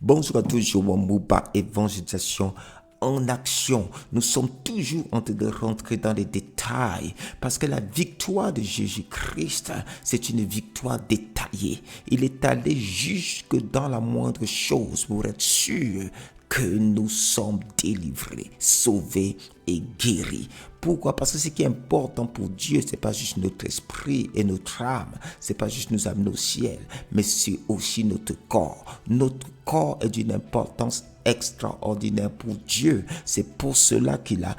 Bonjour à tous, je suis Mouba, évangélisation en action. Nous sommes toujours en train de rentrer dans les détails parce que la victoire de Jésus-Christ, c'est une victoire détaillée. Il est allé jusque dans la moindre chose pour être sûr que nous sommes délivrés, sauvés et guéris. Pourquoi? Parce que ce qui est important pour Dieu, c'est pas juste notre esprit et notre âme, c'est pas juste nous amener au ciel, mais c'est aussi notre corps. Notre corps est d'une importance extraordinaire pour Dieu. C'est pour cela qu'il a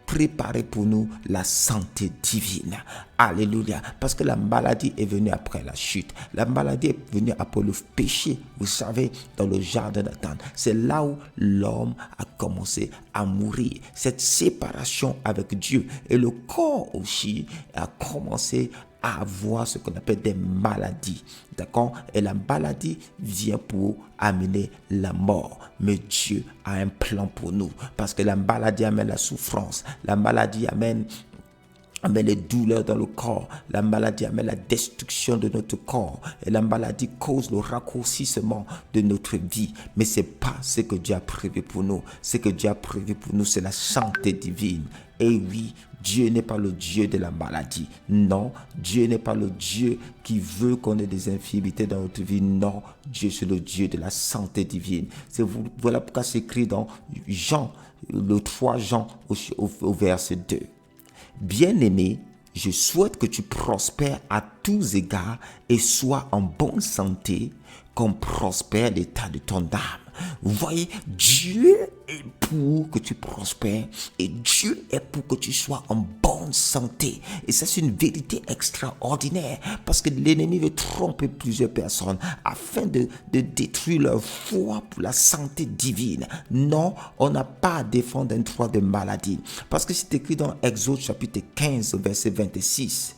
préparé pour nous la santé divine. Alléluia. Parce que la maladie est venue après la chute. La maladie est venue après le péché. Vous savez, dans le jardin d'Éden, c'est là où l'homme a commencé à mourir. Cette séparation avec Dieu. Et le corps aussi a commencé à avoir ce qu'on appelle des maladies. D'accord? Et la maladie vient pour amener la mort. Mais Dieu a un plan pour nous. Parce que la maladie amène la souffrance. La maladie amène les douleurs dans le corps. La maladie amène la destruction de notre corps. Et la maladie cause le raccourcissement de notre vie. Mais ce n'est pas ce que Dieu a prévu pour nous. Ce que Dieu a prévu pour nous, c'est la santé divine. Et oui, Dieu n'est pas le Dieu de la maladie. Non, Dieu n'est pas le Dieu qui veut qu'on ait des infirmités dans notre vie. Non, Dieu c'est le Dieu de la santé divine. Voilà pourquoi c'est écrit dans Jean, le 3 Jean au verset 2. Bien-aimé, je souhaite que tu prospères à tous égards et sois en bonne santé comme prospère l'état de ton âme. Vous voyez, Dieu est pour que tu prospères et Dieu est pour que tu sois en bonne santé. Et ça, c'est une vérité extraordinaire parce que l'ennemi veut tromper plusieurs personnes afin de détruire leur foi pour la santé divine. Non, on n'a pas à défendre un droit de maladie parce que c'est écrit dans Exode chapitre 15, verset 26.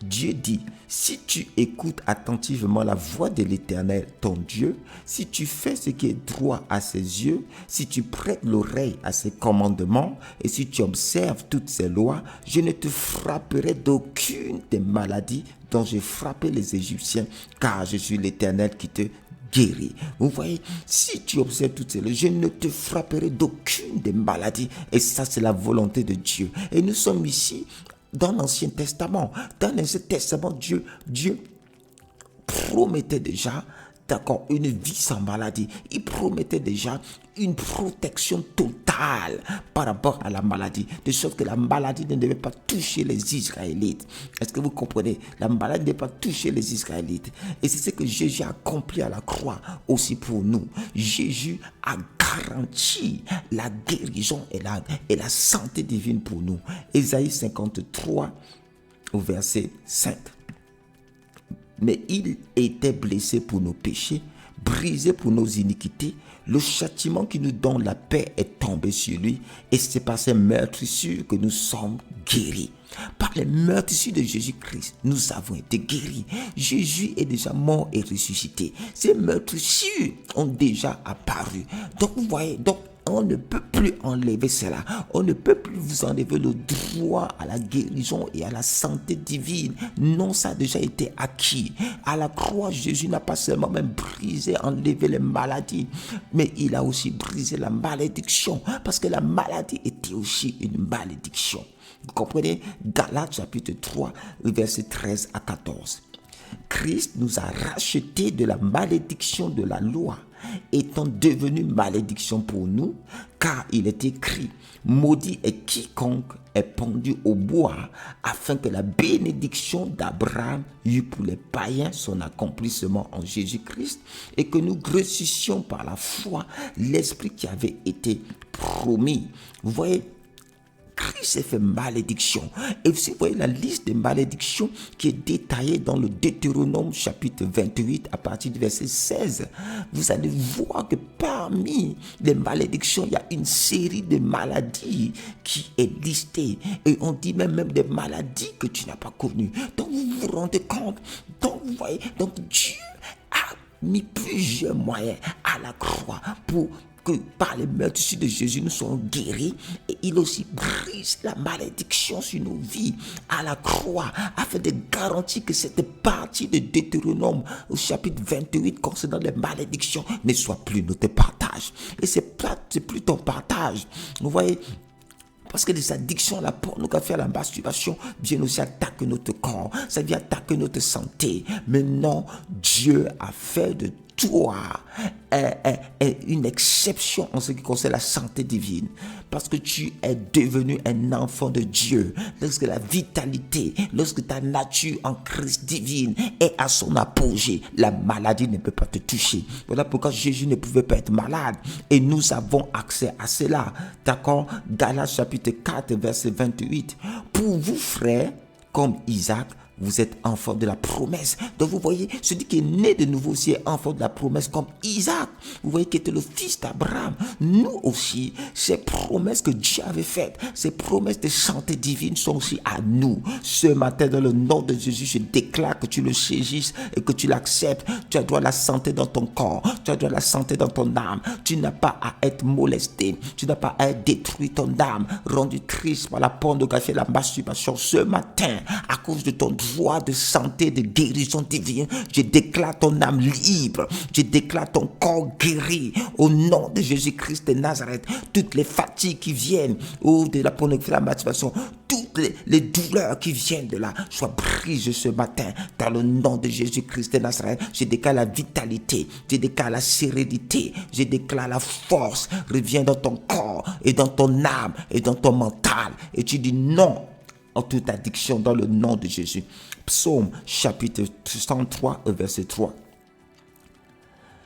Dieu dit, si tu écoutes attentivement la voix de l'Éternel, ton Dieu, si tu fais ce qui est droit à ses yeux, si tu prêtes l'oreille à ses commandements et si tu observes toutes ses lois, je ne te frapperai d'aucune des maladies dont j'ai frappé les Égyptiens, car je suis l'Éternel qui te guérit. Vous voyez, si tu observes toutes ces lois, je ne te frapperai d'aucune des maladies. Et ça, c'est la volonté de Dieu. Et nous sommes ici dans l'Ancien Testament. Dans l'Ancien Testament, Dieu promettait déjà, d'accord, une vie sans maladie. Il promettait déjà une protection totale par rapport à la maladie, de sorte que la maladie ne devait pas toucher les Israélites. Est-ce que vous comprenez? La maladie ne devait pas toucher les Israélites. Et c'est ce que Jésus a accompli à la croix aussi pour nous. Jésus a garanti la guérison et la santé divine pour nous. Ésaïe 53 au verset 5. Mais il était blessé pour nos péchés, brisé pour nos iniquités. Le châtiment qui nous donne la paix est tombé sur lui. Et c'est par ces meurtrissures que nous sommes guéris. Par les meurtrissures de Jésus-Christ, nous avons été guéris. Jésus est déjà mort et ressuscité. Ces meurtrissures ont déjà apparu. Donc vous voyez, on ne peut plus enlever cela. On ne peut plus vous enlever le droit à la guérison et à la santé divine. Non, ça a déjà été acquis. À la croix, Jésus n'a pas seulement même brisé, enlevé les maladies, mais il a aussi brisé la malédiction. Parce que la maladie était aussi une malédiction. Vous comprenez? Galates chapitre 3, verset 13 à 14. Christ nous a rachetés de la malédiction de la loi, étant devenu malédiction pour nous, car il est écrit, maudit est quiconque est pendu au bois, afin que la bénédiction d'Abraham eût pour les païens son accomplissement en Jésus-Christ, et que nous grossissions par la foi l'esprit qui avait été promis. Vous voyez, Christ s'est fait malédiction. Et vous voyez la liste des malédictions qui est détaillée dans le Deutéronome chapitre 28 à partir du verset 16. Vous allez voir que parmi les malédictions, il y a une série de maladies qui est listée. Et on dit même des maladies que tu n'as pas connues. Donc vous vous rendez compte. Donc vous voyez, donc Dieu a mis plusieurs moyens à la croix pour que par les meurtrissures de Jésus, nous sommes guéris. Et il aussi brise la malédiction sur nos vies à la croix, afin de garantir que cette partie de Deutéronome au chapitre 28 concernant les malédictions ne soit plus notre partage. Et c'est plus ton partage. Vous voyez, parce que les addictions à la pornographie, à la masturbation viennent aussi attaquer notre corps. Ça vient attaquer notre santé. Mais non, Dieu a fait de toi une exception en ce qui concerne la santé divine. Parce que tu es devenu un enfant de Dieu. Lorsque la vitalité, lorsque ta nature en Christ divine est à son apogée, la maladie ne peut pas te toucher. Voilà pourquoi Jésus ne pouvait pas être malade. Et nous avons accès à cela. D'accord? Galates chapitre 4, verset 28. Pour vous, frères, comme Isaac, vous êtes enfants de la promesse. Donc vous voyez, celui qui est né de nouveau aussi est enfant de la promesse comme Isaac. Vous voyez qui était le fils d'Abraham. Nous aussi, ces promesses que Dieu avait faites, ces promesses de santé divine sont aussi à nous. Ce matin, dans le nom de Jésus, je déclare que tu le saisisses et que tu l'acceptes. Tu as droit à la santé dans ton corps. Tu as droit à la santé dans ton âme. Tu n'as pas à être molesté. Tu n'as pas à être détruit ton âme, rendu triste par la pornographie et la masturbation. Ce matin, à cause de ton droit de santé, de guérison divine, je déclare ton âme libre, je déclare ton corps guéri au nom de Jésus-Christ de Nazareth. Toutes les fatigues qui viennent de la pornographie, de la masturbation, toutes les douleurs qui viennent de là soient brisées ce matin dans le nom de Jésus-Christ de Nazareth. Je déclare la vitalité, je déclare la sérénité, je déclare la force revient dans ton corps et dans ton âme et dans ton mental, et tu dis non en toute addiction dans le nom de Jésus. Psaume chapitre 103 verset 3.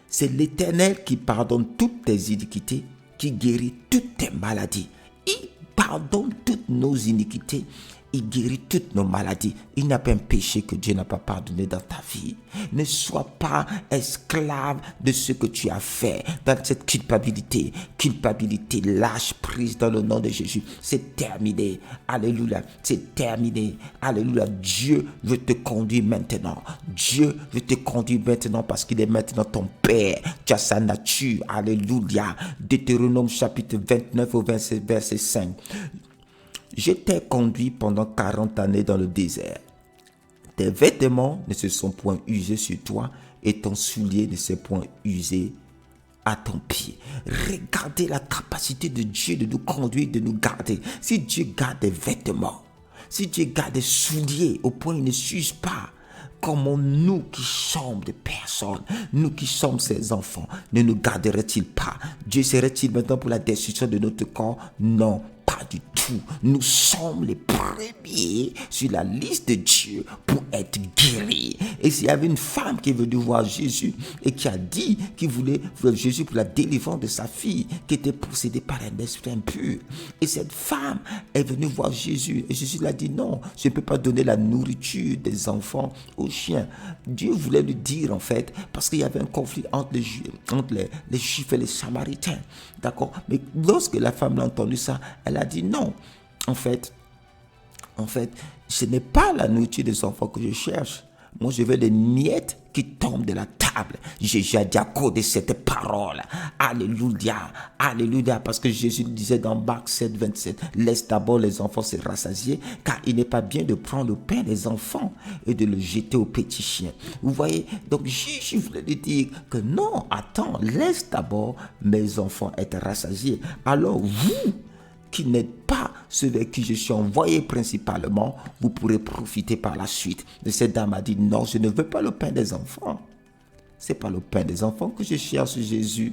C'est l'Éternel qui pardonne toutes tes iniquités, qui guérit toutes tes maladies. Il pardonne toutes nos iniquités. Il guérit toutes nos maladies. Il n'y a pas un péché que Dieu n'a pas pardonné dans ta vie. Ne sois pas esclave de ce que tu as fait dans cette culpabilité. Culpabilité, lâche prise dans le nom de Jésus. C'est terminé. Alléluia. C'est terminé. Alléluia. Dieu veut te conduire maintenant. Dieu veut te conduire maintenant parce qu'il est maintenant ton Père. Tu as sa nature. Alléluia. Deutéronome chapitre 29 au verset 5. Je t'ai conduit pendant 40 années dans le désert. Tes vêtements ne se sont point usés sur toi et ton soulier ne s'est point usé à ton pied. Regardez la capacité de Dieu de nous conduire, de nous garder. Si Dieu garde des vêtements, si Dieu garde des souliers au point où ils ne s'usent pas, comment nous qui sommes des personnes, nous qui sommes ses enfants, ne nous garderait-il pas? Dieu serait-il maintenant pour la destruction de notre corps? Non, pas du tout. Nous sommes les premiers sur la liste de Dieu pour être guéris. Et s'il y avait une femme qui est venue voir Jésus et qui a dit qu'il voulait voir Jésus pour la délivrance de sa fille qui était possédée par un esprit impur. Et cette femme est venue voir Jésus et Jésus lui a dit non, je ne peux pas donner la nourriture des enfants aux chiens. Dieu voulait lui dire en fait, parce qu'il y avait un conflit entre les Juifs et les Samaritains. D'accord? Mais lorsque la femme a entendu ça, elle a dit non. En fait, ce n'est pas la nourriture des enfants que je cherche. Moi, je veux les miettes qui tombent de la table. Jésus a dit à cause de cette parole. Alléluia. Alléluia. Parce que Jésus disait dans Marc 7, 27, laisse d'abord les enfants se rassasier, car il n'est pas bien de prendre le pain des enfants et de le jeter aux petits chiens. Vous voyez? Donc Jésus voulait lui dire que non, attends, laisse d'abord mes enfants être rassasiés. Alors vous, qui n'êtes pas ceux vers qui je suis envoyé principalement, vous pourrez profiter par la suite. Et cette dame a dit, non, je ne veux pas le pain des enfants. C'est pas le pain des enfants que je cherche, Jésus.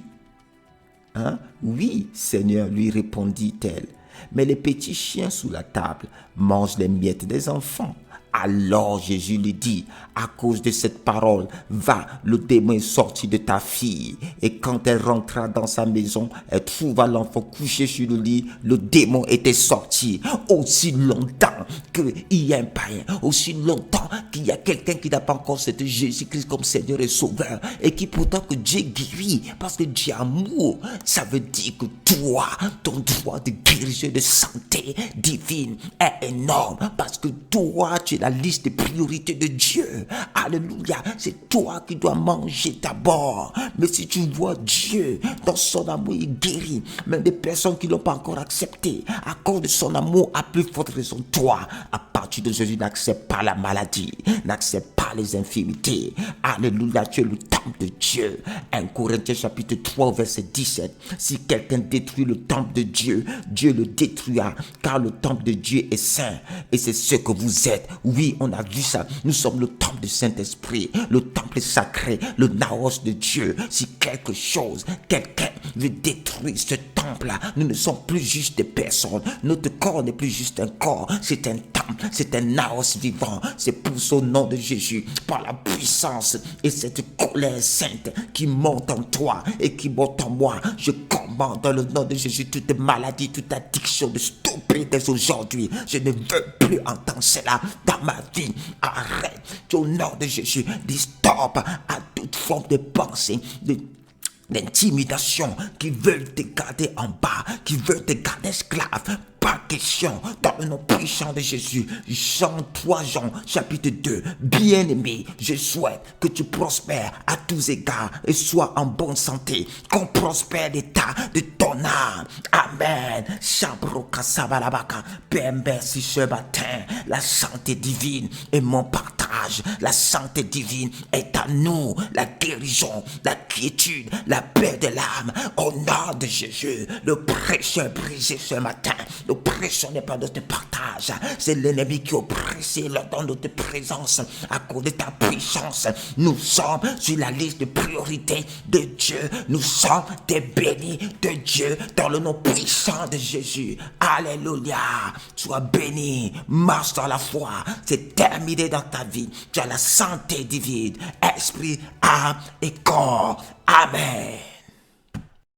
Hein? Oui, Seigneur, lui répondit-elle. Mais les petits chiens sous la table mangent les miettes des enfants. Alors Jésus lui dit, à cause de cette parole, va, le démon est sorti de ta fille. Et quand elle rentra dans sa maison, elle trouva l'enfant couché sur le lit, le démon était sorti. Aussi longtemps qu'il y a un païen, aussi longtemps qu'il y a quelqu'un qui n'a pas encore accepté Jésus-Christ comme Seigneur et Sauveur, et qui pourtant que Dieu guérit, parce que Dieu est amour, ça veut dire que toi, ton droit de guérison de santé divine est énorme, parce que toi, tu es la liste des priorités de Dieu. Alléluia. C'est toi qui dois manger d'abord. Mais si tu vois Dieu dans son amour, il guérit. Même des personnes qui ne l'ont pas encore accepté. À cause de son amour, à plus forte raison, toi, à partir de Jésus, n'accepte pas la maladie. N'accepte pas les infirmités. Alléluia. Tu es le temple de Dieu. 1 Corinthiens chapitre 3, verset 17. Si quelqu'un détruit le temple de Dieu, Dieu le détruira. Car le temple de Dieu est saint. Et c'est ce que vous êtes. Oui, on a vu ça. Nous sommes le temple du Saint-Esprit. Le temple sacré. Le naos de Dieu. Si quelque chose, quelqu'un veut détruire ce temple-là, nous ne sommes plus juste des personnes. Notre corps n'est plus juste un corps. C'est un temple. C'est un naos vivant. C'est pour son nom de Jésus. Par la puissance et cette colère sainte qui monte en toi et qui monte en moi. Je commande dans le nom de Jésus toute maladie, toute addiction de stopper dès aujourd'hui. Je ne veux plus entendre cela dans ma vie. Arrête. Au nom de Jésus, dis stop à toute forme de pensée, d'intimidation qui veulent te garder en bas, qui veulent te garder esclave. Pas question, dans le nom puissant de Jésus. Jean 3, Jean chapitre 2. Bien-aimé, je souhaite que tu prospères à tous égards et sois en bonne santé. Qu'on prospère l'état de ton âme. Amen. Père, merci ce matin. La santé divine est mon partage. La santé divine est à nous. La guérison, la quiétude, la paix de l'âme. Au nom de Jésus, le prêcheur brisé ce matin. L'oppression n'est pas notre partage. C'est l'ennemi qui oppresse dans notre présence à cause de ta puissance. Nous sommes sur la liste de priorités de Dieu. Nous sommes des bénis de Dieu dans le nom puissant de Jésus. Alléluia. Sois béni. Marche dans la foi. C'est terminé dans ta vie. Tu as la santé divine. Esprit, âme et corps. Amen.